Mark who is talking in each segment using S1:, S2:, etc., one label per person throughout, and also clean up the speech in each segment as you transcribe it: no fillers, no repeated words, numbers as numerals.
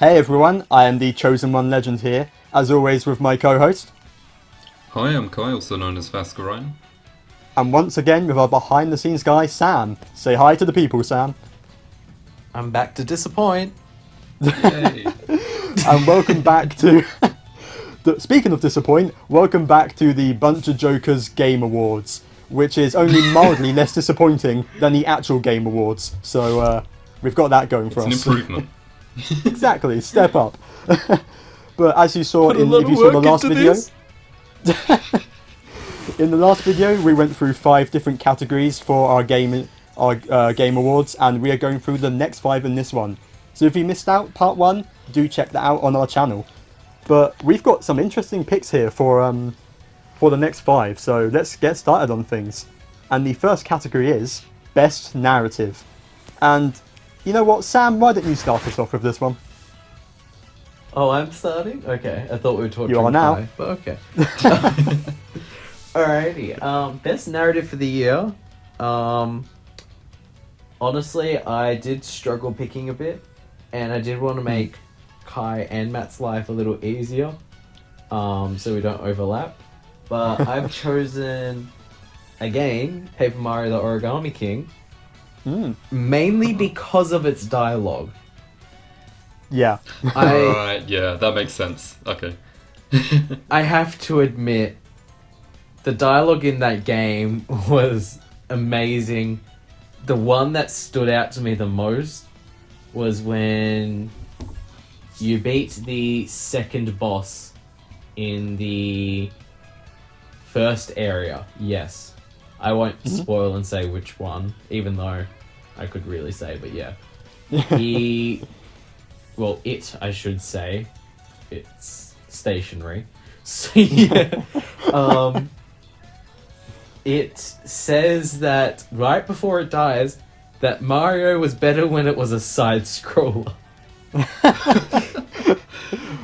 S1: Hey everyone, I am the Chosen One Legend here, as always with my co-host,
S2: Hi, I'm Kye, also known as Fascurreyn.
S1: and once again with our behind-the-scenes guy, Sam. Say hi to the people, Sam.
S3: I'm back to disappoint.
S2: Yay!
S1: And welcome back to... Speaking of disappoint, welcome back to the BunchaJokahs Game Awards, which is only mildly less disappointing than the actual Game Awards. So we've got that going for
S2: It's an
S1: us.
S2: improvement.
S1: Exactly, step up. But as you saw
S3: Put a
S1: in
S3: lot
S1: if
S3: of
S1: you saw the
S3: work
S1: last
S3: into
S1: video,
S3: this.
S1: in the last video we went through 5 different categories for our game awards, and we are going through the next 5 in this one. So if you missed out part 1, do check that out on our channel. But we've got some interesting picks here for the next 5. So let's get started on things. And the first category is best narrative. And you know what, Sam, why don't you start us off with this one?
S3: Oh, I'm starting? Okay, I thought we were talking
S1: You are now.
S3: Kye, but okay. Alrighty, best narrative for the year. Honestly, I did struggle picking a bit, and I did want to make Kye and Matt's life a little easier, so we don't overlap. But I've chosen, again, Paper Mario the Origami King, mainly because of its dialogue.
S1: Yeah.
S2: Alright, yeah, that makes sense. Okay.
S3: I have to admit, the dialogue in that game was amazing. The one that stood out to me the most was when you beat the second boss in the first area. Yes. I won't spoil and say which one, even though I could really say, but yeah. I should say. It's stationary. So yeah. It says that right before it dies, that Mario was better when it was a side scroller.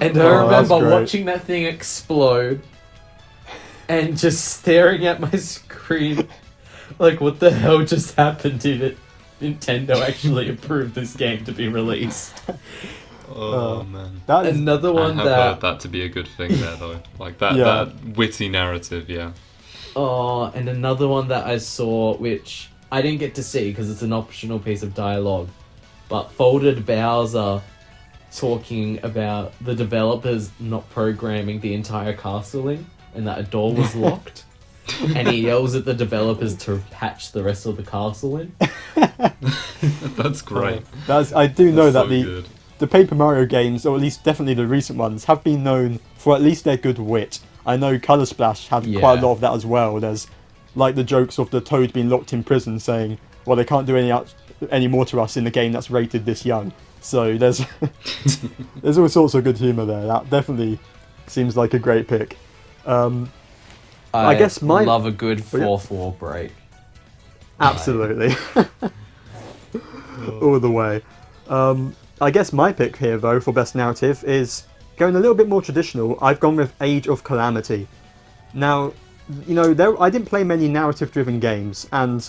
S3: And I remember watching that thing explode and just staring at my screen like, what the hell just happened? Did Nintendo actually approved this game to be released?
S2: Oh man.
S1: That is,
S3: Another
S2: I
S3: one
S2: have heard that to be a good thing there though. Like that,
S1: Yeah.
S2: that witty narrative, yeah.
S3: Oh, and another one that I saw, which I didn't get to see because it's an optional piece of dialogue, but Folded Bowser talking about the developers not programming the entire castle in, and that a door was locked, and he yells at the developers to patch the rest of the castle in.
S2: That's great.
S1: I do know
S2: That's
S1: that
S2: so good.
S1: the Paper Mario games, or at least definitely the recent ones, have been known for at least their good wit. I know Colour Splash had quite a lot of that as well. There's like the jokes of the Toad being locked in prison saying, well, they can't do any more to us in the game that's rated this young. So there's there's all sorts of good humour there. That definitely seems like a great pick. I guess my...
S3: love a good fourth wall break.
S1: Absolutely. All the way. I guess my pick here, though, for best narrative is going a little bit more traditional. I've gone with Age of Calamity. Now, you know, I didn't play many narrative-driven games, and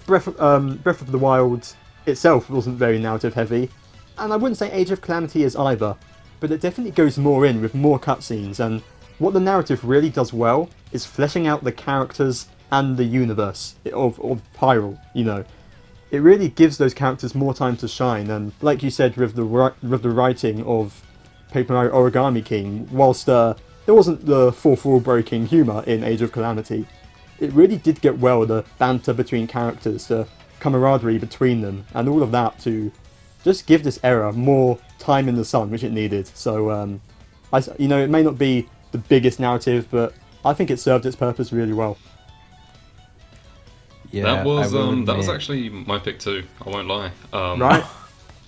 S1: Breath of the Wild itself wasn't very narrative-heavy, and I wouldn't say Age of Calamity is either, but it definitely goes more in with more cutscenes, and what the narrative really does well is fleshing out the characters and the universe of Hyrule, you know. It really gives those characters more time to shine, and like you said with the writing of Paper Mario Origami King, whilst there wasn't the fourth wall breaking humour in Age of Calamity, it really did get well the banter between characters, the camaraderie between them, and all of that to just give this era more time in the sun, which it needed. So, it may not be the biggest narrative, but I think it served its purpose really well.
S3: Yeah,
S2: that was actually my pick too, I won't lie.
S1: Right?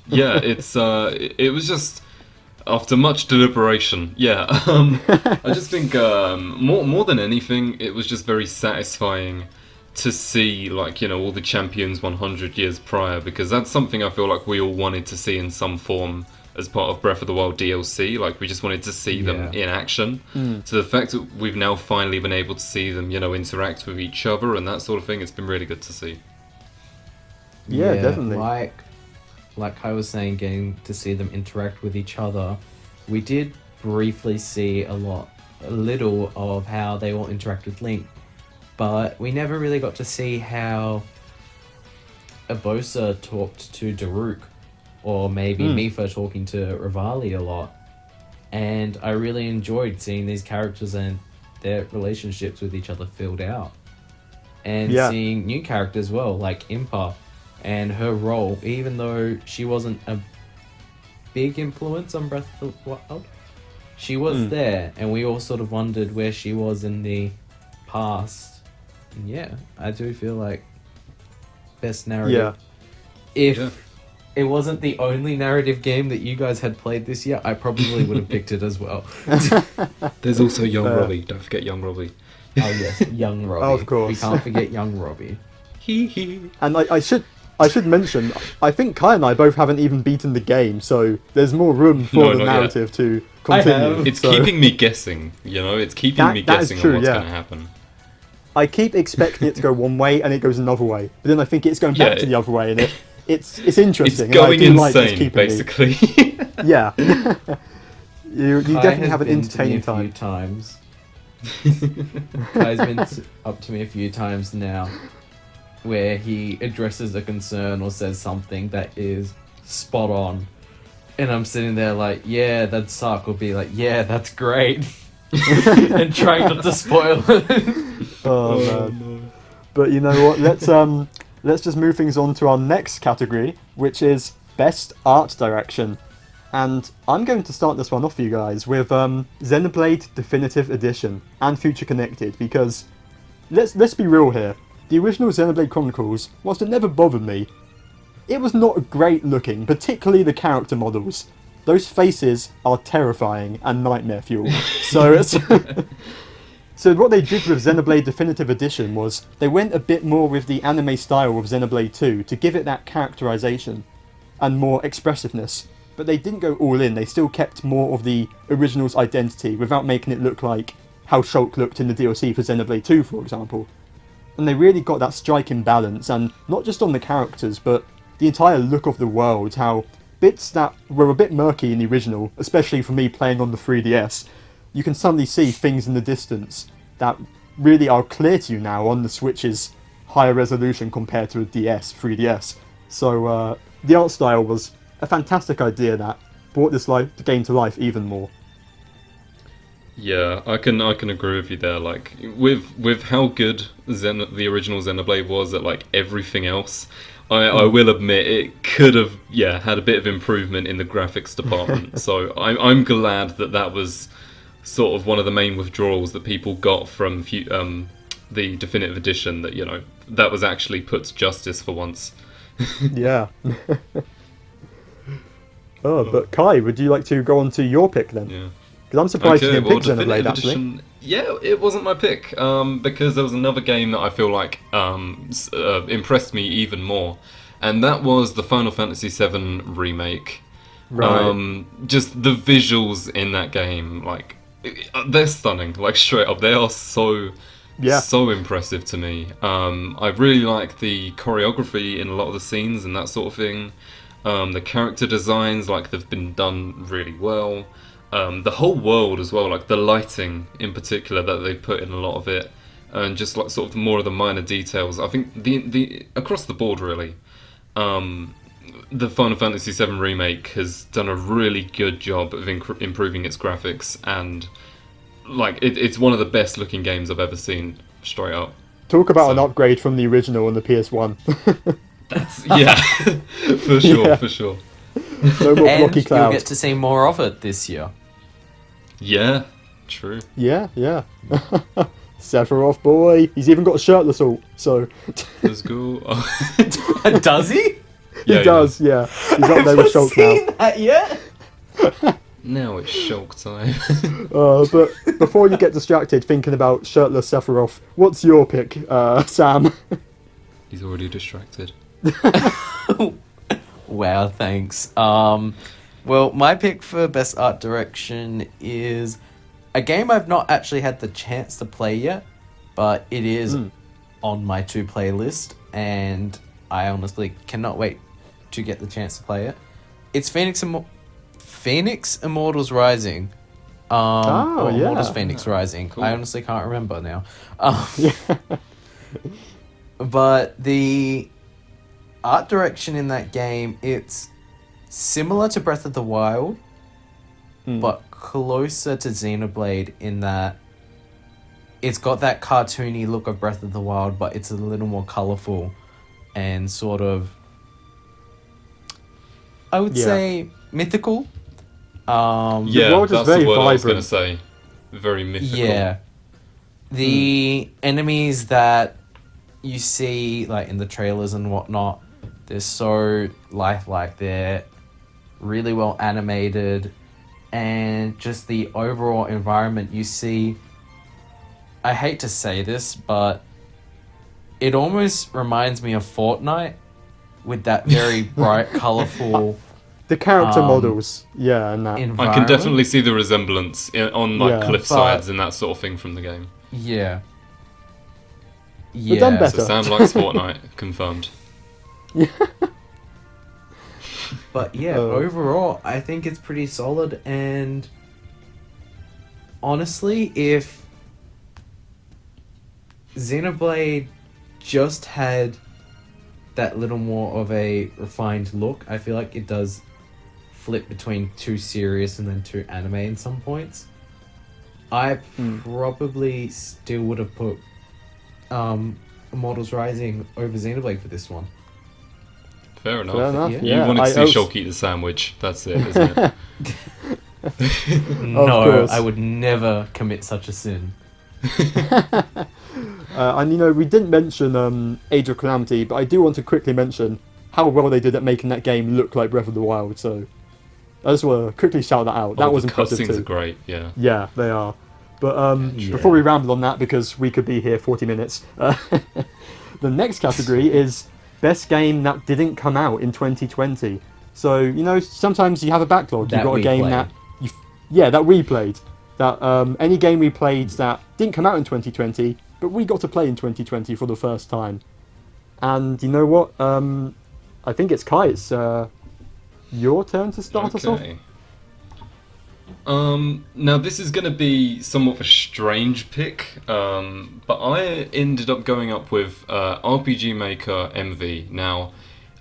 S2: Yeah, it was just after much deliberation. Yeah, I just think more than anything, it was just very satisfying to see, like, you know, all the champions 100 years prior, because that's something I feel like we all wanted to see in some form as part of Breath of the Wild DLC. Like, we just wanted to see them in action. So the fact that we've now finally been able to see them, you know, interact with each other and that sort of thing, it's been really good to see.
S1: Yeah, definitely.
S3: Like, like I was saying, getting to see them interact with each other, we did briefly see a little of how they all interact with Link, but we never really got to see how Abosa talked to Daruk, or maybe Mipha talking to Rivali a lot. And I really enjoyed seeing these characters and their relationships with each other filled out. And seeing new characters as well, like Impa and her role, even though she wasn't a big influence on Breath of the Wild, she was there, and we all sort of wondered where she was in the past. And yeah, I do feel like best narrative. If it wasn't the only narrative game that you guys had played this year, I probably would have picked it as well.
S2: There's also Young Robbie. Don't forget Young Robbie.
S3: Oh yes, young Robbie.
S1: Oh, of course.
S3: We can't forget young Robbie.
S1: And I should mention, I think Kye and I both haven't even beaten the game, so there's more room for the narrative to continue.
S2: It's keeping me guessing, it's keeping me guessing on what's going to happen.
S1: I keep expecting it to go one way and it goes another way, but then I think it's going back to the other way, and it's interesting.
S2: It's going
S1: and
S2: insane, basically.
S1: Yeah. you definitely have an entertaining time.
S3: A few times. Kye's been up to me a few times now where he addresses a concern or says something that is spot on, and I'm sitting there like, yeah, that'd suck, or be like, yeah, that's great. And trying not to spoil it.
S1: Oh man. No. But you know what, let's just move things on to our next category, which is best art direction. And I'm going to start this one off for you guys with Xenoblade Definitive Edition and Future Connected, because let's be real here. The original Xenoblade Chronicles, whilst it never bothered me, it was not great looking, particularly the character models. Those faces are terrifying and nightmare fuel. So what they did with Xenoblade Definitive Edition was they went a bit more with the anime style of Xenoblade 2 to give it that characterization and more expressiveness. But they didn't go all in, they still kept more of the original's identity without making it look like how Shulk looked in the DLC for Xenoblade 2, for example. And they really got that striking balance, and not just on the characters, but the entire look of the world, how bits that were a bit murky in the original, especially for me playing on the 3DS, you can suddenly see things in the distance that really are clear to you now on the Switch's higher resolution compared to a 3DS. So the art style was a fantastic idea that brought this game to life even more.
S2: Yeah, I can agree with you there. Like with how good the original Xenoblade was at like everything else, I will admit it could have had a bit of improvement in the graphics department. So I'm glad that was sort of one of the main withdrawals that people got from the Definitive Edition, that that was actually put to justice for once.
S1: Yeah. Oh, but Kye, would you like to go on to your pick then?
S2: Yeah.
S1: Because I'm surprised you didn't pick Xenoblade, actually.
S2: Edition, yeah, it wasn't my pick, because there was another game that I feel like impressed me even more, and that was the Final Fantasy VII Remake.
S1: Right.
S2: Just the visuals in that game, like, they're stunning, like, straight up. They are so impressive to me. I really like the choreography in a lot of the scenes and that sort of thing. The character designs, like, they've been done really well. The whole world as well, like the lighting in particular that they put in a lot of it, and just like sort of more of the minor details. I think the across the board really, the Final Fantasy VII Remake has done a really good job of improving its graphics, and like it's one of the best looking games I've ever seen, straight up.
S1: Talk about an upgrade from the original on the PS1.
S2: For sure.
S1: No more blocky
S3: and
S1: clouds.
S3: you'll get to see more of it this year.
S2: Yeah, true.
S1: Yeah. Sephiroth boy. He's even got a shirtless alt, so...
S2: Let's go.
S3: Does he?
S1: He does, yeah. He's up there with Shulk now.
S3: That yet?
S2: Now it's Shulk time.
S1: But before you get distracted thinking about shirtless Sephiroth, what's your pick, Sam?
S2: He's already distracted.
S3: Wow, thanks. Well, my pick for best art direction is a game I've not actually had the chance to play yet, but it is on my to-play list, and I honestly cannot wait to get the chance to play it. It's Phoenix Immortals Rising. Or
S1: yeah.
S3: Immortals Phoenix Rising.
S2: Cool.
S3: I honestly can't remember now.
S1: Yeah.
S3: But the art direction in that game, it's similar to Breath of the Wild, but closer to Xenoblade in that it's got that cartoony look of Breath of the Wild, but it's a little more colourful and sort of, I would say, mythical.
S2: Yeah,
S1: world is
S2: that's
S1: very
S2: the word I was going to
S1: vibrant.
S2: say. Very mythical.
S3: Yeah. The enemies that you see, like, in the trailers and whatnot, they're so lifelike. They're really well animated. And just the overall environment you see... I hate to say this, but it almost reminds me of Fortnite with that very bright, colourful
S1: The character models, yeah, and that.
S3: environment.
S2: I can definitely see the resemblance on like
S1: Yeah.
S2: cliff sides and that sort of thing from the game.
S3: Yeah.
S1: But done better.
S2: So Sam likes Fortnite, confirmed.
S3: But yeah,
S1: Oh.
S3: overall, I think it's pretty solid. And honestly, if Xenoblade just had that little more of a refined look, I feel like it does flip between too serious and then too anime in some points. I probably still would have put Immortals Rising over Xenoblade for this one.
S2: Fair enough.
S1: Fair enough.
S3: Yeah.
S2: You
S1: Yeah,
S2: wanted to see
S1: I
S2: Shulk eat the sandwich. That's it, isn't it?
S3: No,
S1: course.
S3: I would never commit such a sin.
S1: And you know, we didn't mention Age of Calamity, but I do want to quickly mention how well they did at making that game look like Breath of the Wild. So I just want to quickly shout that out. That was
S2: the
S1: impressive
S2: cutscenes
S1: too.
S2: are great, yeah.
S1: Yeah, they are. But
S3: Yeah.
S1: before we ramble on that, because we could be here 40 minutes, the next category is best game that didn't come out in 2020. So, you know, sometimes you have a backlog.
S3: That
S1: You've got a
S3: we
S1: game
S3: played.
S1: that we played. That any game we played that didn't come out in 2020, but we got to play in 2020 for the first time. And you know what? I think it's Kye. It's your turn to start us off.
S2: Now this is going to be somewhat of a strange pick, but I ended up going up with RPG Maker MV. Now,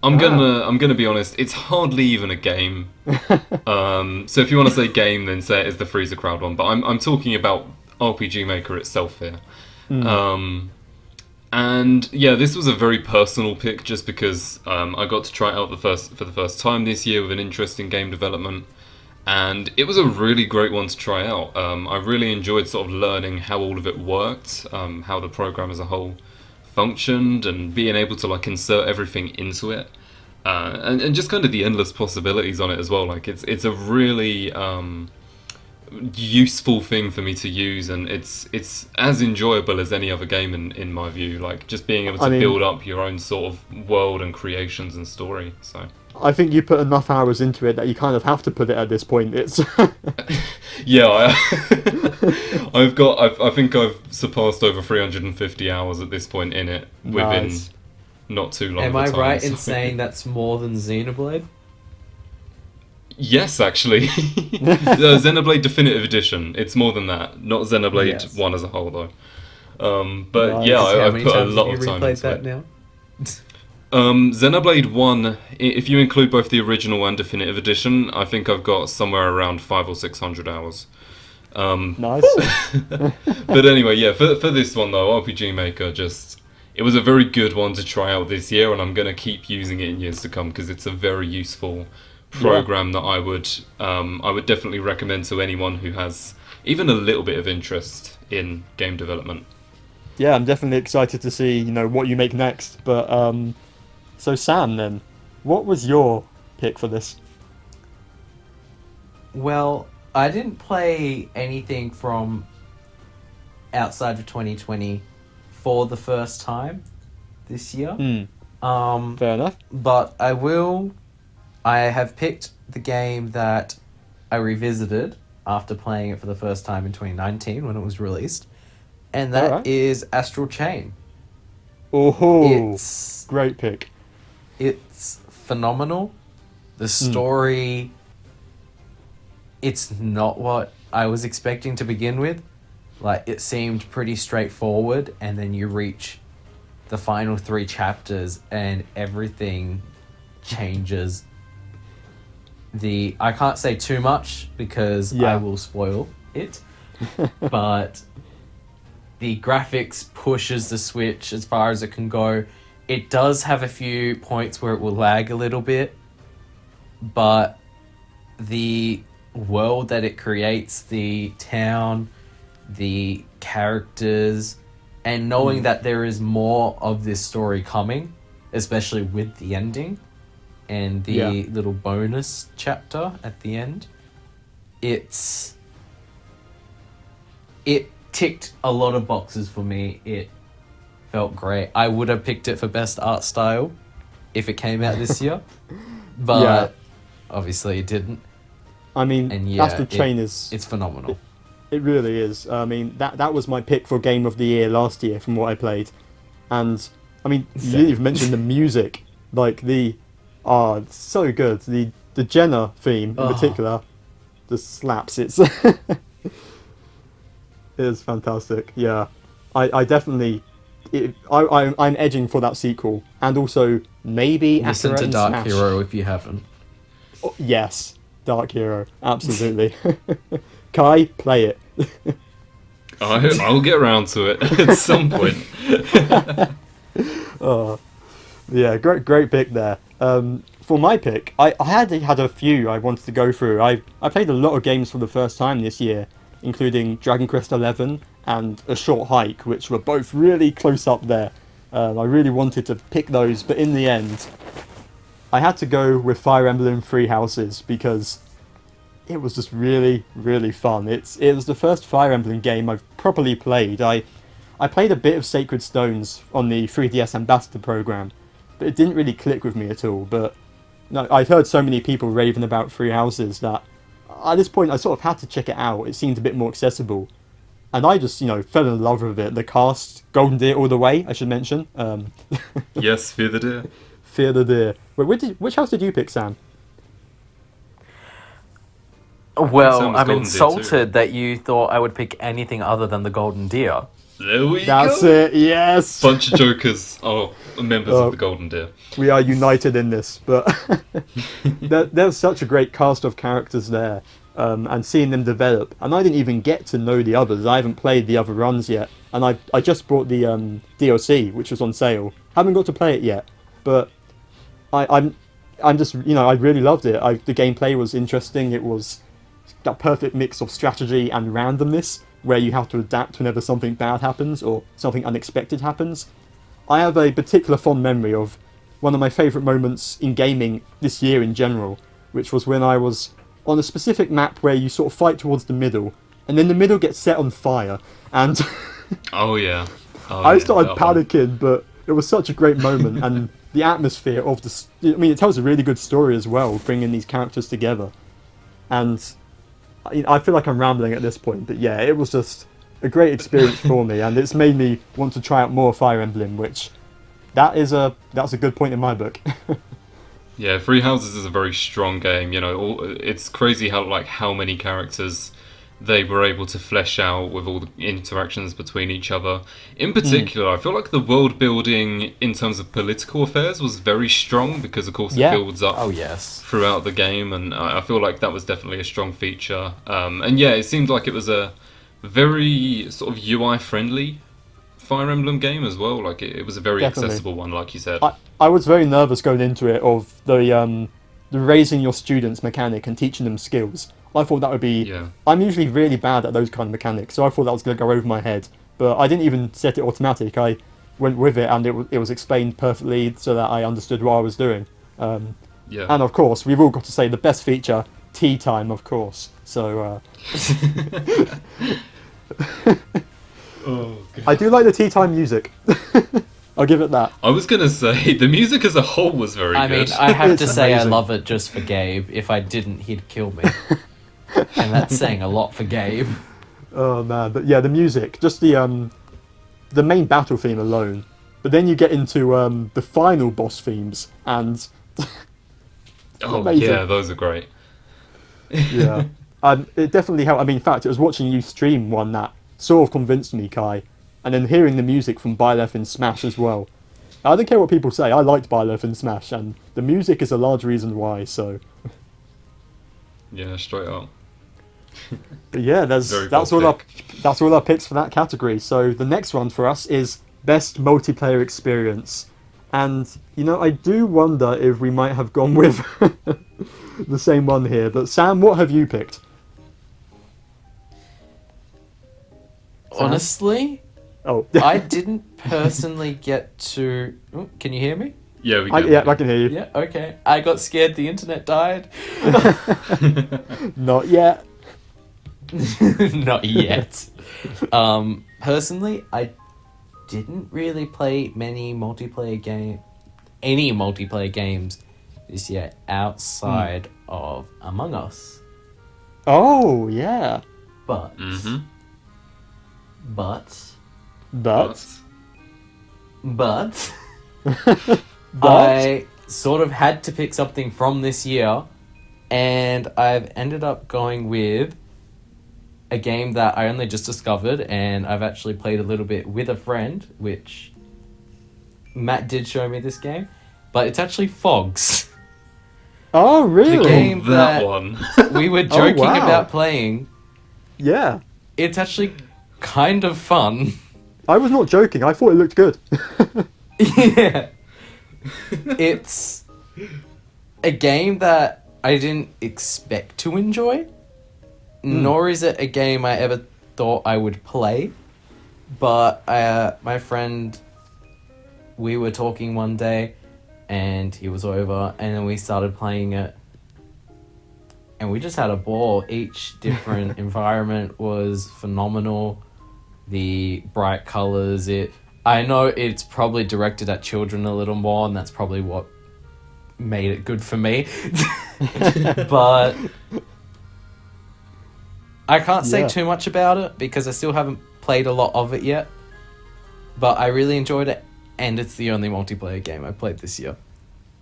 S2: I'm gonna be honest, it's hardly even a game. So if you want to say game, then say it as the Freezer Crowd one. But I'm talking about RPG Maker itself here. And yeah, this was a very personal pick, just because I got to try it out for the first time this year with an interest in game development. And it was a really great one to try out. I really enjoyed sort of learning how all of it worked, how the program as a whole functioned, and being able to like insert everything into it, and just kind of the endless possibilities on it as well. Like it's a really useful thing for me to use, and it's as enjoyable as any other game in my view. Like just being able to build up your own sort of world and creations and story. So.
S1: I think you put enough hours into it that you kind of have to put it at this point. It's
S2: Yeah, I think I've surpassed over 350 hours at this point in it within
S1: Nice.
S2: not too long.
S3: Am
S2: of a
S3: I
S2: time,
S3: right
S2: so-
S3: in saying that's more than Xenoblade?
S2: Yes, actually. The Xenoblade Definitive Edition. It's more than that. Not Xenoblade
S3: Yes.
S2: 1 as a whole, though. But
S1: Nice.
S2: yeah,
S3: How
S2: I've
S3: many
S2: put a
S3: times
S2: lot
S3: have
S2: of
S3: you
S2: time
S3: replayed
S2: into
S3: that
S2: it.
S3: now?
S2: Xenoblade 1, if you include both the original and Definitive Edition, I think I've got somewhere around 500 or 600 hours.
S1: nice.
S2: But anyway, yeah, for this one though, RPG Maker it was a very good one to try out this year, and I'm going to keep using it in years to come because it's a very useful program that I would definitely recommend to anyone who has even a little bit of interest in game development.
S1: Yeah, I'm definitely excited to see, you know, what you make next. But so Sam, then, what was your pick for this?
S3: Well, I didn't play anything from outside of 2020 for the first time this year.
S1: Fair enough.
S3: But I have picked the game that I revisited after playing it for the first time in 2019 when it was released. And that is Astral Chain.
S1: Oh,
S3: It's
S1: great pick.
S3: It's phenomenal. The story, it's not what I was expecting to begin with. Like, it seemed pretty straightforward, and then you reach the final 3 chapters and everything changes. I can't say too much because I will spoil it, but the graphics pushes the Switch as far as it can go. It does have a few points where it will lag a little bit, but the world that it creates, the town, the characters, and knowing that there is more of this story coming, especially with the ending and the little bonus chapter at the end, it ticked a lot of boxes for me. It felt great. I would have picked it for best art style if it came out this year, but obviously it didn't.
S1: I mean, Astral Chain
S3: it's phenomenal.
S1: It really is. I mean, that was my pick for Game of the Year last year from what I played. And, I mean, you've mentioned the music. Like, it's so good. The Jenna theme, in particular, just slaps. It is fantastic. Yeah. I definitely... I'm edging for that sequel. And also, maybe...
S3: Listen to Dark
S1: Smash.
S3: Hero if you haven't.
S1: Oh, yes. Dark Hero. Absolutely. Kye, play it.
S2: I'll get around to it at some point.
S1: Yeah, great pick there. For my pick, I had a few I wanted to go through. I played a lot of games for the first time this year, including Dragon Quest XI and A Short Hike, which were both really close up there. I really wanted to pick those, but in the end, I had to go with Fire Emblem Three Houses because it was just really, really fun. It was the first Fire Emblem game I've properly played. I played a bit of Sacred Stones on the 3DS Ambassador program, but it didn't really click with me at all. But no, I've heard so many people raving about Three Houses that at this point I sort of had to check it out. It seemed a bit more accessible. And I just, fell in love with it. The cast, Golden Deer all the way, I should mention.
S2: Yes, Fear the Deer.
S1: Fear the Deer. Wait, which house did you pick, Sam?
S3: Well, I'm insulted that you thought I would pick anything other than the Golden Deer.
S2: There we go.
S1: That's it, yes!
S2: BunchaJokahs are members of the Golden Deer.
S1: We are united in this, but there's such a great cast of characters there, and seeing them develop. And I didn't even get to know the others. I haven't played the other runs yet, and I just bought the DLC, which was on sale. Haven't got to play it yet, but I'm just, I really loved it. The gameplay was interesting. It was that perfect mix of strategy and randomness, where you have to adapt whenever something bad happens or something unexpected happens. I have a particular fond memory of one of my favourite moments in gaming this year in general, which was when I was on a specific map where you sort of fight towards the middle, and then the middle gets set on fire, and I started panicking, but it was such a great moment, and the atmosphere of it tells a really good story as well, bringing these characters together. And I feel like I'm rambling at this point, but yeah, it was just a great experience for me, and it's made me want to try out more Fire Emblem, which that's a good point in my book.
S2: Yeah, Three Houses is a very strong game. It's crazy how many characters they were able to flesh out with all the interactions between each other. In particular, I feel like the world building in terms of political affairs was very strong because, of course, it builds up throughout the game, and I feel like that was definitely a strong feature. And yeah, it seemed like it was a very sort of UI-friendly Fire Emblem game as well. Like it was a very accessible one, like you said.
S1: I was very nervous going into it of the raising your students mechanic and teaching them skills. I thought that would be... Yeah. I'm usually really bad at those kind of mechanics, so I thought that was going to go over my head. But I didn't even set it automatic. I went with it, and it was explained perfectly so that I understood what I was doing. And of course, we've all got to say the best feature, tea time, of course. So... I do like the tea time music. I'll give it that.
S2: I was going to say, the music as a whole was very good.
S3: I mean, I have to say I love it just for Gabe. If I didn't, he'd kill me. And that's saying a lot for Gabe.
S1: Oh man, but yeah, the music, just the main battle theme alone. But then you get into the final boss themes, and
S2: Oh
S1: Amazing.
S2: yeah, those are great.
S1: Yeah. It definitely helped. I mean, in fact, it was watching you stream one that sort of convinced me, Kai, and then hearing the music from Byleth in Smash as well. I don't care what people say. I liked Byleth in Smash, and the music is a large reason why. So,
S2: Yeah, straight up.
S1: but yeah,
S2: Very
S1: that's
S2: cool
S1: all
S2: pick.
S1: that's all our picks for that category. So the next one for us is best multiplayer experience, and I do wonder if we might have gone with the same one here. But Sam, what have you picked? Sam?
S3: Honestly,
S1: Oh,
S3: I didn't personally get to. Oh, can you hear me?
S2: Yeah, we
S1: I
S2: can.
S1: can hear you.
S3: Yeah, okay. I got scared the internet died.
S1: Not yet.
S3: Not yet. Personally, I didn't really play any multiplayer games this year outside of Among Us.
S1: Oh yeah,
S3: But,
S2: Mm-hmm.
S3: but,
S1: but
S3: I sort of had to pick something from this year, and I've ended up going with a game that I only just discovered, and I've actually played a little bit with a friend, which Matt did show me this game, but it's actually Fogs.
S1: Oh really?
S3: The game
S2: that
S3: that
S2: one.
S3: we were joking
S1: wow.
S3: about playing.
S1: Yeah,
S3: It's actually kind of fun.
S1: I was not joking. I thought it looked good.
S3: Yeah. It's a game that I didn't expect to enjoy, nor is it a game I ever thought I would play. But my friend, we were talking one day, and he was over, and then we started playing it, and we just had a ball. Each different environment was phenomenal. The bright colors, I know it's probably directed at children a little more, and that's probably what made it good for me. But I can't say
S1: Yeah.
S3: too much about it because I still haven't played a lot of it yet. But I really enjoyed it, and it's the only multiplayer game I played this year.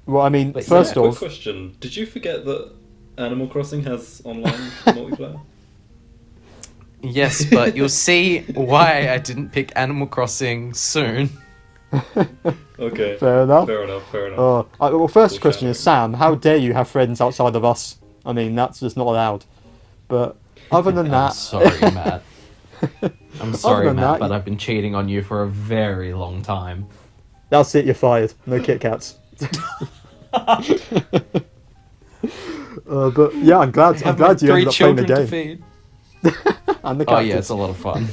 S1: Well, I mean,
S3: But
S1: first
S2: Quick
S1: off,
S2: question: did you forget that Animal Crossing has online multiplayer?
S3: Yes, but you'll see why I didn't pick Animal Crossing soon.
S2: Okay.
S1: fair enough.
S2: Fair enough.
S1: Well, first
S2: Cool
S1: question is,
S2: shouting.
S1: Sam, how dare you have friends outside of us? I mean, that's just not allowed. But other than
S3: I'm
S1: that,
S3: sorry, Matt. I'm sorry,
S1: than
S3: Matt,
S1: that,
S3: but I've been cheating on you for a very long time.
S1: that's it. You're fired. No Kit Kats. But yeah, I'm glad you ended up playing the
S3: children to
S1: game.
S3: feed.
S1: And the
S3: Oh yeah,
S1: characters.
S3: it's a lot of fun.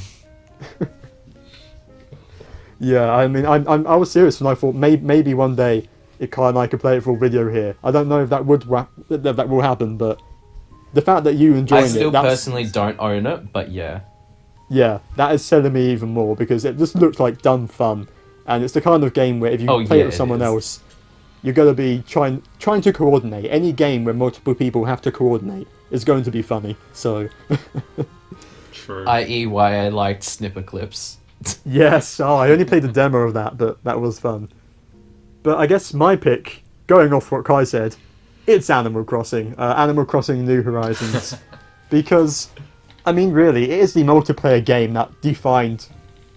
S1: Yeah, I mean, I was serious when I thought maybe one day Kye and I could play it for a video here. I don't know if that that will happen, but the fact that you enjoying
S3: I still
S1: it, that's,
S3: personally don't own it, but yeah.
S1: yeah, that is selling me even more because it just looks like dumb fun, and it's the kind of game where if you play it with someone else, you're going to be trying to coordinate. Any game where multiple people have to coordinate is going to be funny. So,
S2: True.
S3: I.e. why I liked snipper clips.
S1: yes, I only played the demo of that, but that was fun. But I guess my pick, going off what Kye said, it's Animal Crossing. Animal Crossing New Horizons. Because, I mean, really, it is the multiplayer game that defined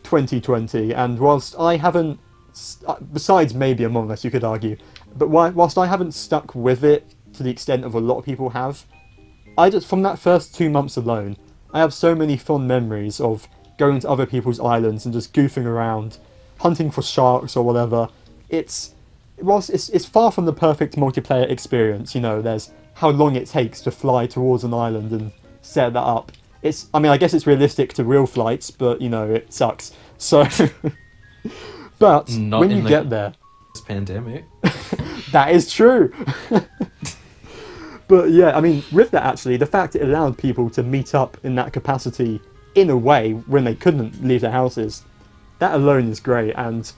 S1: 2020, and whilst I haven't, besides maybe Among Us, you could argue, but whilst I haven't stuck with it to the extent of a lot of people have, from that first 2 months alone, I have so many fond memories of going to other people's islands and just goofing around, hunting for sharks or whatever. It's far from the perfect multiplayer experience. There's how long it takes to fly towards an island and set that up. I guess it's realistic to real flights, but it sucks. So, but
S3: Not
S1: when
S3: in
S1: you
S3: the-
S1: get there,
S3: This pandemic.
S1: that is true. But yeah, I mean, with that actually, the fact it allowed people to meet up in that capacity in a way when they couldn't leave their houses, that alone is great. And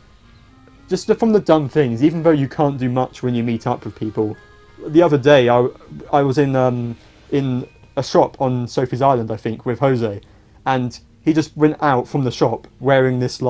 S1: just from the dumb things, even though you can't do much when you meet up with people. The other day, I was in a shop on Sophie's Island, I think, with Jose, and he just went out from the shop wearing this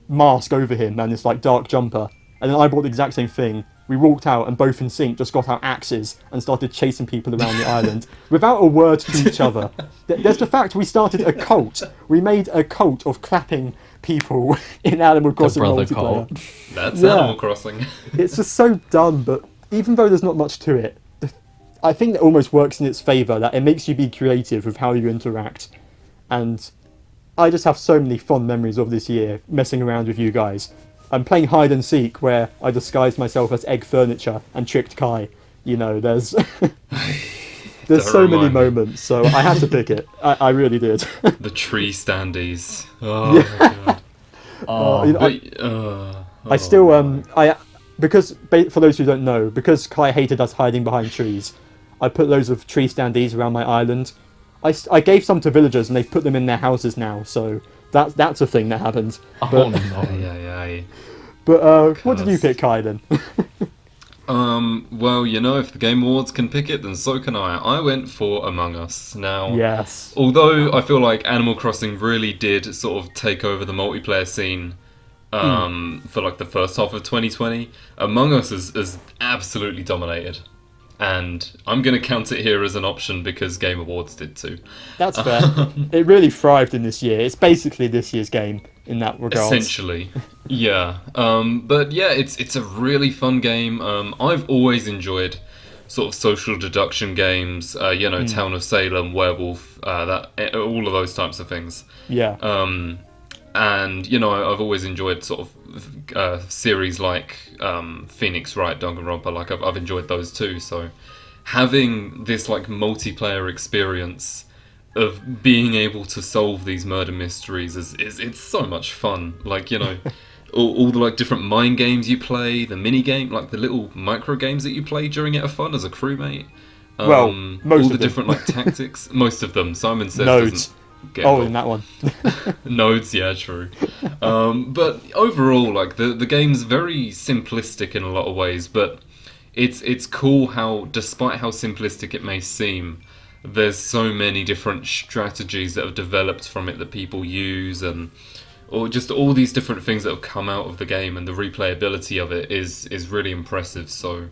S1: mask over him and this dark jumper, and then I bought the exact same thing, we walked out and both in sync just got our axes and started chasing people around the island without a word to each other. There's the fact we started a cult. We made a cult of clapping people in Animal Crossing
S3: brother
S1: multiplayer.
S3: cult.
S2: That's
S1: Yeah.
S2: Animal Crossing.
S1: It's just so dumb, but even though there's not much to it, I think that almost works in its favour, that it makes you be creative with how you interact. And I just have so many fond memories of this year messing around with you guys. I'm playing hide and seek where I disguised myself as egg furniture and tricked Kye. You know, there's there's so many
S2: remind me.
S1: moments, so I had to pick it. I really did.
S2: The tree standees. Oh my god.
S3: Oh,
S1: You know, I still because for those who don't know, because Kye hated us hiding behind trees, I put loads of tree standees around my island. I gave some to villagers and they've put them in their houses now, so that's a thing that happens.
S3: oh
S1: But,
S3: no.
S2: Yeah.
S1: but what did you pick, Kye, then?
S2: Well, you know, if the Game Awards can pick it, then so can I. I went for Among Us. Now,
S1: Yes.
S2: although I feel like Animal Crossing really did sort of take over the multiplayer scene for like the first half of 2020, Among Us is absolutely dominated. And I'm going to count it here as an option because Game Awards did too.
S1: That's fair. It really thrived in this year. It's basically this year's game in that regard.
S2: Essentially, yeah. But yeah, it's a really fun game. I've always enjoyed sort of social deduction games. Town of Salem, Werewolf, that all of those types of things.
S1: Yeah.
S2: And you know, I've always enjoyed sort of series like Phoenix Wright, Danganronpa. Like I've enjoyed those too. So having this like multiplayer experience of being able to solve these murder mysteries is it's so much fun. Like, you know, all the like different mind games you play, the mini game, like the little micro games that you play during it are fun as a crewmate.
S1: Well, most
S2: all
S1: of
S2: the
S1: them.
S2: different like tactics. Most of them. Simon Says
S1: Nodes.
S2: doesn't get
S1: Oh,
S2: involved.
S1: in that one.
S2: Nodes, yeah, true. But overall, like the game's very simplistic in a lot of ways, but it's cool how, despite how simplistic it may seem, there's so many different strategies that have developed from it that people use, or just all these different things that have come out of the game, and the replayability of it is really impressive. So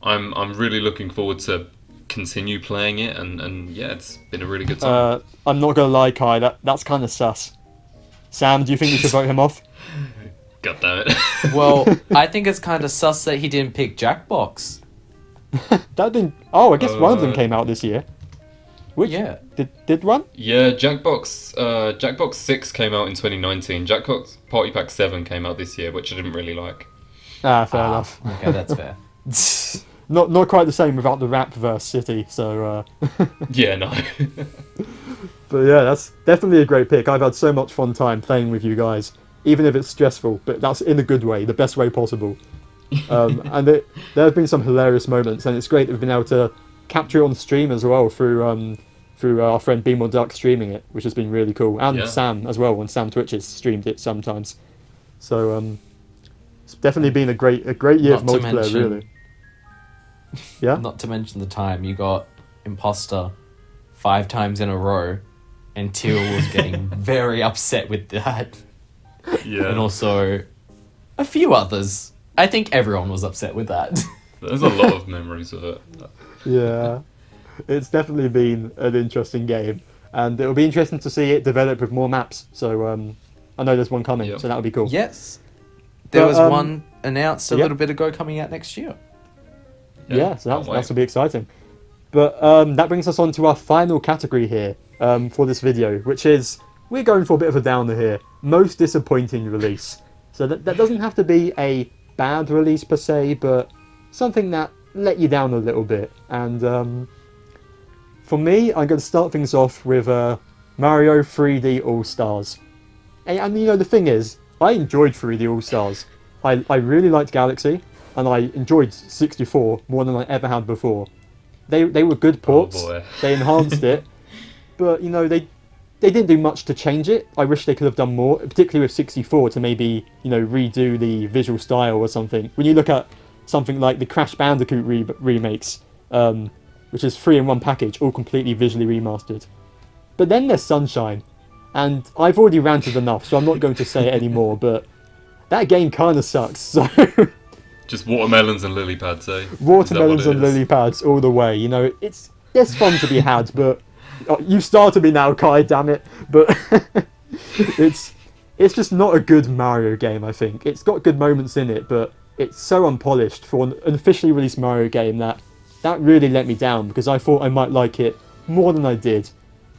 S2: I'm really looking forward to continue playing it, and yeah, it's been a really good time.
S1: I'm not gonna lie, Kye. That's kind of sus. Sam, do you think we should vote him off?
S2: God damn it.
S3: Well, I think it's kind of sus that he didn't pick Jackbox.
S1: That didn't. Oh, I guess one of them
S2: Uh,
S1: came out this year. Which
S3: Yeah.
S1: did one?
S2: Yeah, Jackbox 6 came out in 2019. Jackbox Party Pack 7 came out this year, which I didn't really like.
S1: Ah, fair enough.
S3: Okay, that's fair.
S1: Not quite the same without the rap verse city. So,
S2: Yeah, no.
S1: but yeah, that's definitely a great pick. I've had so much fun time playing with you guys, even if it's stressful. But that's in a good way, the best way possible. And there have been some hilarious moments, and it's great that we've been able to capture it on stream as well through our friend Beam or Duck streaming it, which has been really cool, and
S2: Yeah.
S1: Sam as well, when Sam Twitches streamed it sometimes. So it's definitely been a great year of
S3: Not to
S1: multiplayer,
S3: mention-
S1: really. Yeah.
S3: Not to mention the time you got Imposter 5 times in a row, and Teal was getting very upset with that.
S2: Yeah.
S3: And also a few others. I think everyone was upset with that.
S2: There's a lot of memories of it.
S1: Yeah, it's definitely been an interesting game, and it'll be interesting to see it develop with more maps. So I know there's one coming,
S2: Yep.
S1: so that'll be cool.
S3: Yes. There
S1: But,
S3: was one announced a
S1: yep.
S3: little bit ago coming out next year.
S1: Yeah, so
S2: can't
S1: that's
S2: wait.
S1: gonna be exciting. But that brings us on to our final category here for this video, which is we're going for a bit of a downer here. Most disappointing release. So that doesn't have to be a bad release per se, but something that let you down a little bit. And for me, I'm going to start things off with Mario 3D All Stars. And you know, the thing is, I enjoyed 3D All Stars. I really liked Galaxy, and I enjoyed 64 more than I ever had before. They were good ports.
S2: boy.
S1: They enhanced it, but you know, they didn't do much to change it. I wish they could have done more, particularly with 64, to maybe, you know, redo the visual style or something. When you look at something like the Crash Bandicoot remakes, which is 3 in 1 package, all completely visually remastered. But then there's Sunshine, and I've already ranted enough, so I'm not going to say it anymore, but that game kind of sucks, so
S2: Just watermelons and lily pads, eh?
S1: Watermelons and lily pads all the way. You know, it's fun to be had, but you've started me now, Kye. Damn it! But it's just not a good Mario game. I think it's got good moments in it, but it's so unpolished for an officially released Mario game that really let me down because I thought I might like it more than I did.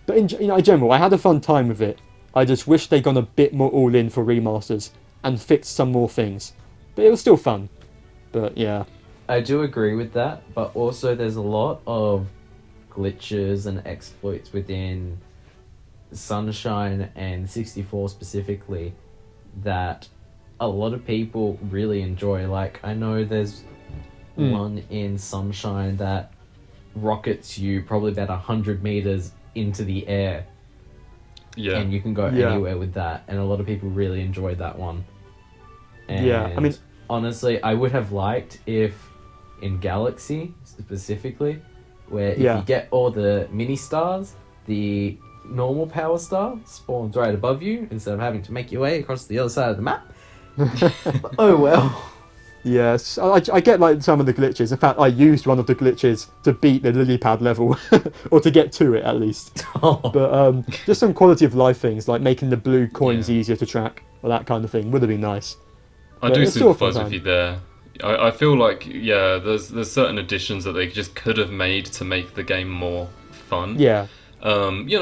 S1: But in general, I had a fun time with it. I just wish they'd gone a bit more all in for remasters and fixed some more things. But it was still fun. But yeah.
S3: I do agree with that, but also there's a lot of glitches and exploits within Sunshine and 64 specifically that a lot of people really enjoy. Like, I know there's one in Sunshine that rockets you probably about 100 meters into the air.
S2: Yeah.
S3: And you can go anywhere with that, and a lot of people really enjoyed that one. And
S1: Yeah, I mean,
S3: honestly, I would have liked if in Galaxy specifically, where if you get all the mini stars, the normal power star spawns right above you instead of having to make your way across the other side of the map. Oh well.
S1: Yes, I get like some of the glitches. In fact, I used one of the glitches to beat the lily pad level, or to get to it at least. But just some quality of life things, like making the blue coins easier to track, or that kind of thing, would have been nice.
S2: I do sympathise with you there. I feel like, there's certain additions that they just could have made to make the game more fun.
S1: Yeah.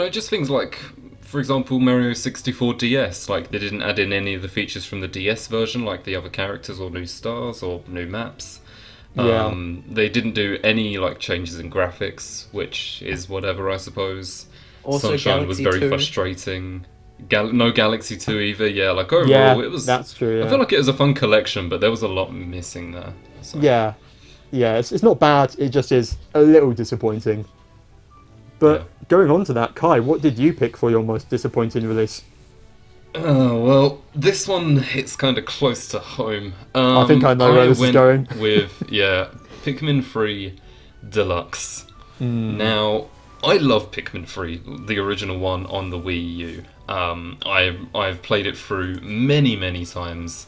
S2: Just things like, for example, Mario 64 DS. Like, they didn't add in any of the features from the DS version, like the other characters or new stars or new maps. They didn't do any like changes in graphics, which is whatever, I suppose.
S3: Also,
S2: Sunshine was very
S3: 2.
S2: frustrating. No Galaxy 2 either. Yeah, like overall, it was.
S1: That's true. Yeah.
S2: I feel like it was a fun collection, but there was a lot missing there. So.
S1: Yeah, it's not bad. It just is a little disappointing. But going on to that, Kye, what did you pick for your most disappointing release?
S2: Well, this one hits kind of close to home.
S1: I think I know where this is going.
S2: With Pikmin 3 Deluxe. Now, I love Pikmin 3, the original one on the Wii U. I've played it through many times.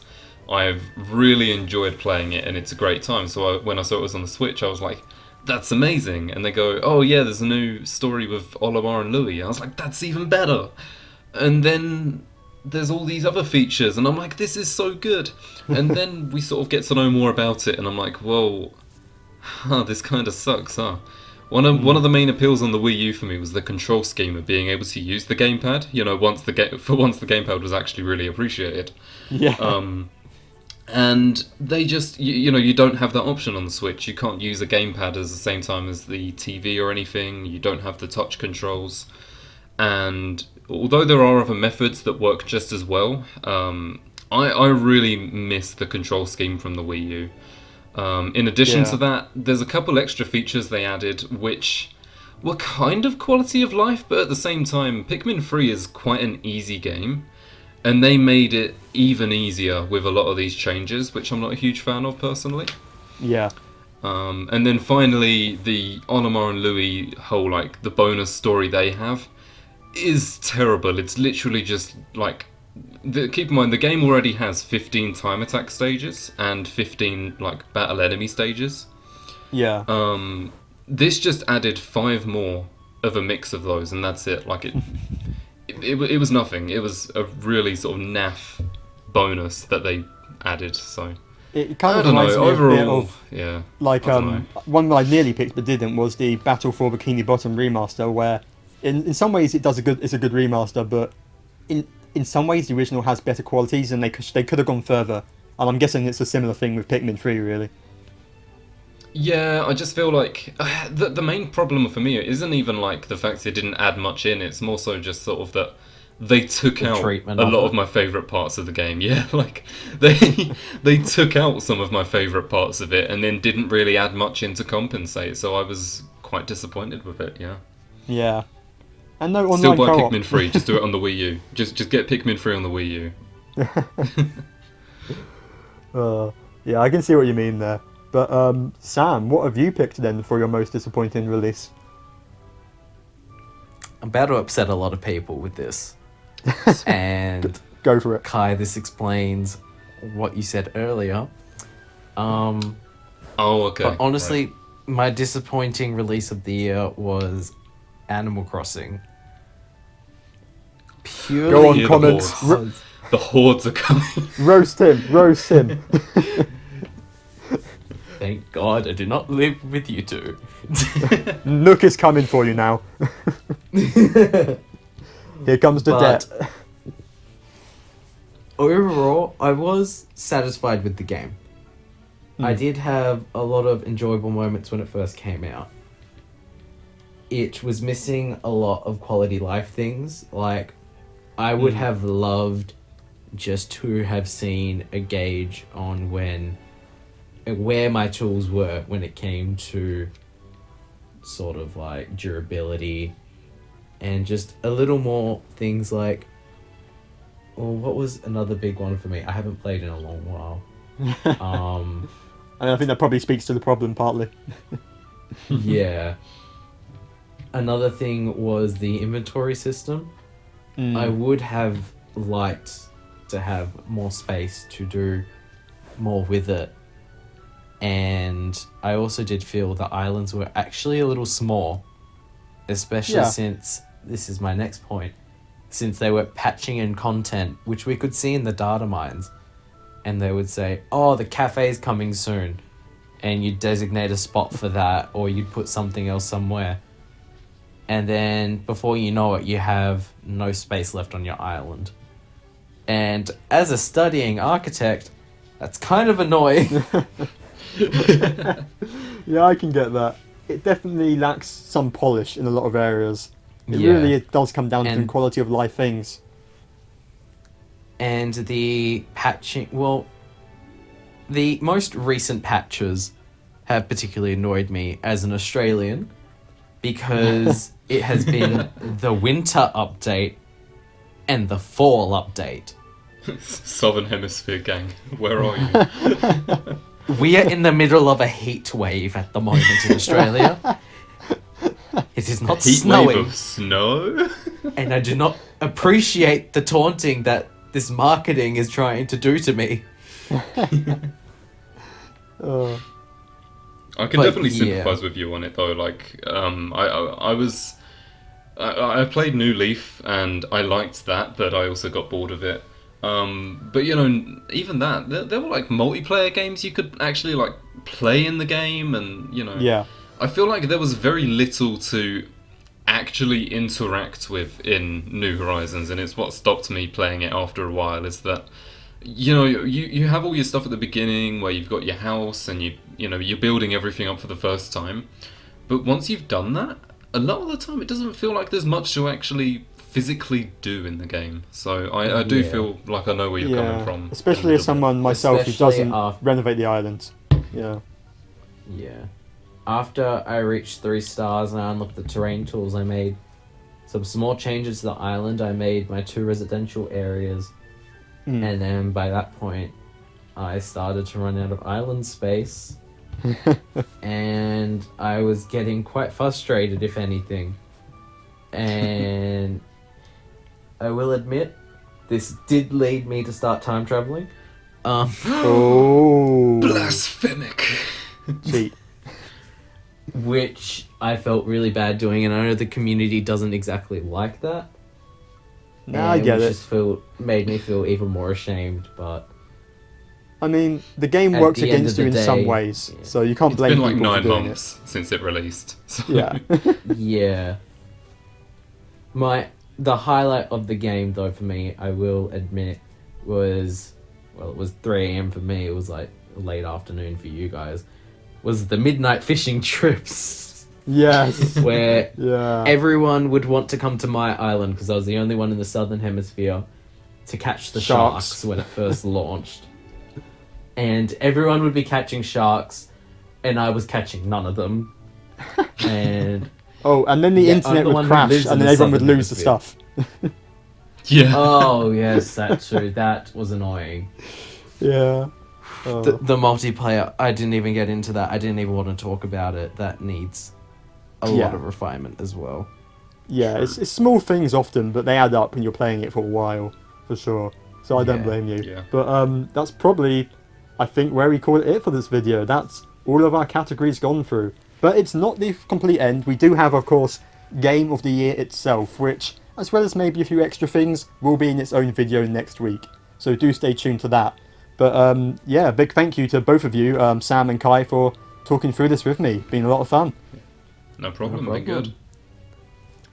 S2: I've really enjoyed playing it, and it's a great time. So when I saw it was on the Switch, I was like, that's amazing. And they go, oh yeah, there's a new story with Olimar and Louis. I was like, that's even better. And then there's all these other features, and I'm like, this is so good. And then we sort of get to know more about it, and I'm like, whoa, this kind of sucks, huh? One of the main appeals on the Wii U for me was the control scheme of being able to use the gamepad. Once the gamepad was actually really appreciated.
S1: Yeah.
S2: And they just, you don't have that option on the Switch. You can't use a gamepad at the same time as the TV or anything. You don't have the touch controls. And although there are other methods that work just as well, I really miss the control scheme from the Wii U. In addition to that, there's a couple extra features they added which were kind of quality of life, but at the same time, Pikmin 3 is quite an easy game. And they made it even easier with a lot of these changes, which I'm not a huge fan of personally.
S1: Yeah.
S2: And then finally, the Olimar and Louis whole, like, the bonus story they have is terrible. It's literally just, like... keep in mind, the game already has 15 time attack stages and 15, like, battle enemy stages.
S1: Yeah.
S2: This just added 5 more of a mix of those, and that's it. Like, it was nothing. It was a really sort of naff bonus that they added. So
S1: it kind of
S2: reminds me overall,
S1: of like one that I nearly picked but didn't was the Battle for Bikini Bottom remaster, where in some ways it's a good remaster, but in some ways the original has better qualities and they could have gone further. And I'm guessing it's a similar thing with Pikmin 3, really.
S2: Yeah, I just feel like the main problem for me isn't even like the fact they didn't add much in. It's more so just sort of that they took out a lot of my favourite parts of the game. Yeah, like they took out some of my favourite parts of it and then didn't really add much in to compensate. So I was quite disappointed with it. Yeah.
S1: Yeah. And no online
S2: Still buy
S1: co-op.
S2: Pikmin 3. Just do it on the Wii U. Just get Pikmin 3 on the Wii U.
S1: Yeah, I can see what you mean there. But Sam, what have you picked then for your most disappointing release?
S3: I'm about to upset a lot of people with this. And
S1: go for it.
S3: Kye, this explains what you said earlier. Um,
S2: Oh, okay.
S3: but honestly,
S2: right.
S3: my disappointing release of the year was Animal Crossing. Purely
S1: Go on,
S2: Hear the
S1: comments.
S2: hordes. The hordes are coming.
S1: Roast him, roast him.
S3: Thank God I do not live with you two.
S1: Nook is coming for you now. Here comes the
S3: But-
S1: debt.
S3: Overall, I was satisfied with the game. I did have a lot of enjoyable moments when it first came out. It was missing a lot of quality life things. Like, I would have loved just to have seen a gauge on where my tools were when it came to sort of like durability and just a little more things like, well, what was another big one for me? I haven't played in a long while.
S1: And I think that probably speaks to the problem partly.
S3: Yeah. Another thing was the inventory system. I would have liked to have more space to do more with it. And I also did feel the islands were actually a little small, especially since, this is my next point, since they were patching in content, which we could see in the data mines. And they would say, oh, the cafe's coming soon. And you'd designate a spot for that, or you'd put something else somewhere. And then before you know it, you have no space left on your island. And as a studying architect, that's kind of annoying.
S1: Yeah, I can get that. It definitely lacks some polish in a lot of areas. It
S3: Yeah.
S1: really does come down to the
S3: And-
S1: quality of life things.
S3: And the patching, well, the most recent patches have particularly annoyed me as an Australian because it has been the winter update and the fall update.
S2: Southern Hemisphere gang, where are you?
S3: We are in the middle of a heat wave at the moment in Australia. It is not
S2: Heat
S3: snowing,
S2: wave of snow?
S3: and I do not appreciate the taunting that this marketing is trying to do to me.
S1: Uh,
S2: I can
S3: But
S2: definitely
S3: yeah.
S2: sympathise with you on it though. Like, I played New Leaf and I liked that, but I also got bored of it. But you know, even that, there were like multiplayer games you could actually like play in the game, and you know,
S1: yeah.
S2: I feel like there was very little to actually interact with in New Horizons, and it's what stopped me playing it after a while. Is that you know you have all your stuff at the beginning where you've got your house and you know you're building everything up for the first time, but once you've done that, a lot of the time it doesn't feel like there's much to actually physically do in the game. So I do
S3: Yeah.
S2: feel like I know where you're coming from.
S1: Especially
S2: a
S1: as
S2: little bit.
S1: someone myself
S3: Especially
S1: who doesn't
S3: after-
S1: renovate the island. Yeah.
S3: Yeah. After I reached 3 stars and I unlocked the terrain tools, I made some small changes to the island. I made my 2 residential areas. And then by that point, I started to run out of island space. And I was getting quite frustrated, if anything. And I will admit, this did lead me to start time traveling.
S1: Oh.
S2: Blasphemic.
S1: Cheat.
S3: Which I felt really bad doing, and I know the community doesn't exactly like that.
S1: Nah, I get it.
S3: Made me feel even more ashamed, but
S1: I mean, the game
S3: At
S1: works
S3: the end
S1: against
S3: of
S1: you
S3: the
S1: in some
S3: day,
S1: ways,
S3: yeah.
S1: so you can't
S2: It's
S1: blame
S2: been like
S1: people for
S2: 9
S1: doing
S2: months since it released. So.
S1: it. Yeah.
S3: yeah. The highlight of the game, though, for me, I will admit, was, well, it was 3 a.m. for me, it was like late afternoon for you guys, was the midnight fishing trips,
S1: Yes.
S3: where
S1: Yeah.
S3: everyone would want to come to my island because I was the only one in the southern hemisphere to catch the
S1: Sharks.
S3: sharks when it first launched. And everyone would be catching sharks, and I was catching none of them. And
S1: Oh, and then the
S3: Yeah, I'm
S1: internet
S3: the
S1: would
S3: one who
S1: crash,
S3: lives
S1: and
S3: in
S1: then
S3: the
S1: everyone would
S3: southern
S1: lose the
S3: hemisphere.
S1: stuff.
S2: Yeah.
S3: oh yes, that too. That was annoying.
S1: Yeah. Oh.
S3: The multiplayer, I didn't even get into that. I didn't even want to talk about it. That needs a
S1: Yeah.
S3: lot of refinement as well.
S1: Yeah, it's small things often, but they add up when you're playing it for a while, for sure. So I don't
S3: Yeah.
S1: blame you.
S2: Yeah.
S1: But that's probably I think where we call it for this video. That's all of our categories gone through. But it's not the complete end. We do have, of course, Game of the Year itself, which, as well as maybe a few extra things, will be in its own video next week. So do stay tuned to that. But yeah, big thank you to both of you, Sam and Kye, for talking through this with me. Been a lot of fun.
S2: No problem.
S3: No
S2: Been
S3: problem.
S2: good.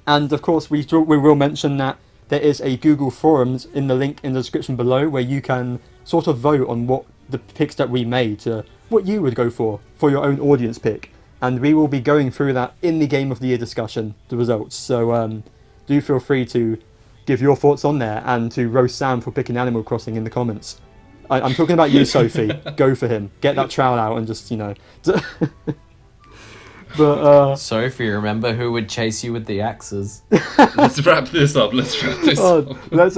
S1: And of course, we will mention that there is a Google Forums in the link in the description below where you can sort of vote on what the picks that we made, what you would go for your own audience pick. And we will be going through that in the Game of the Year discussion, the results. So do feel free to give your thoughts on there and to roast Sam for picking Animal Crossing in the comments. I'm talking about you, Sophie. Go for him. Get that trowel out and just, But
S3: Sophie, remember who would chase you with the axes?
S2: Let's wrap this up. Let's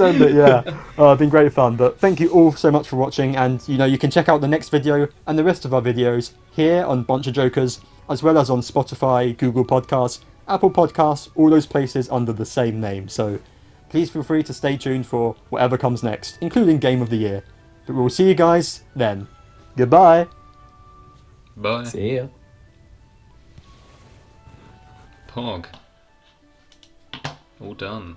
S1: end it, yeah. It's been great fun. But thank you all so much for watching. And, you can check out the next video and the rest of our videos here on BunchaJokahs, as well as on Spotify, Google Podcasts, Apple Podcasts, all those places under the same name. So please feel free to stay tuned for whatever comes next, including Game of the Year. But we'll see you guys then. Goodbye.
S2: Bye.
S3: See ya.
S2: Pog. All done.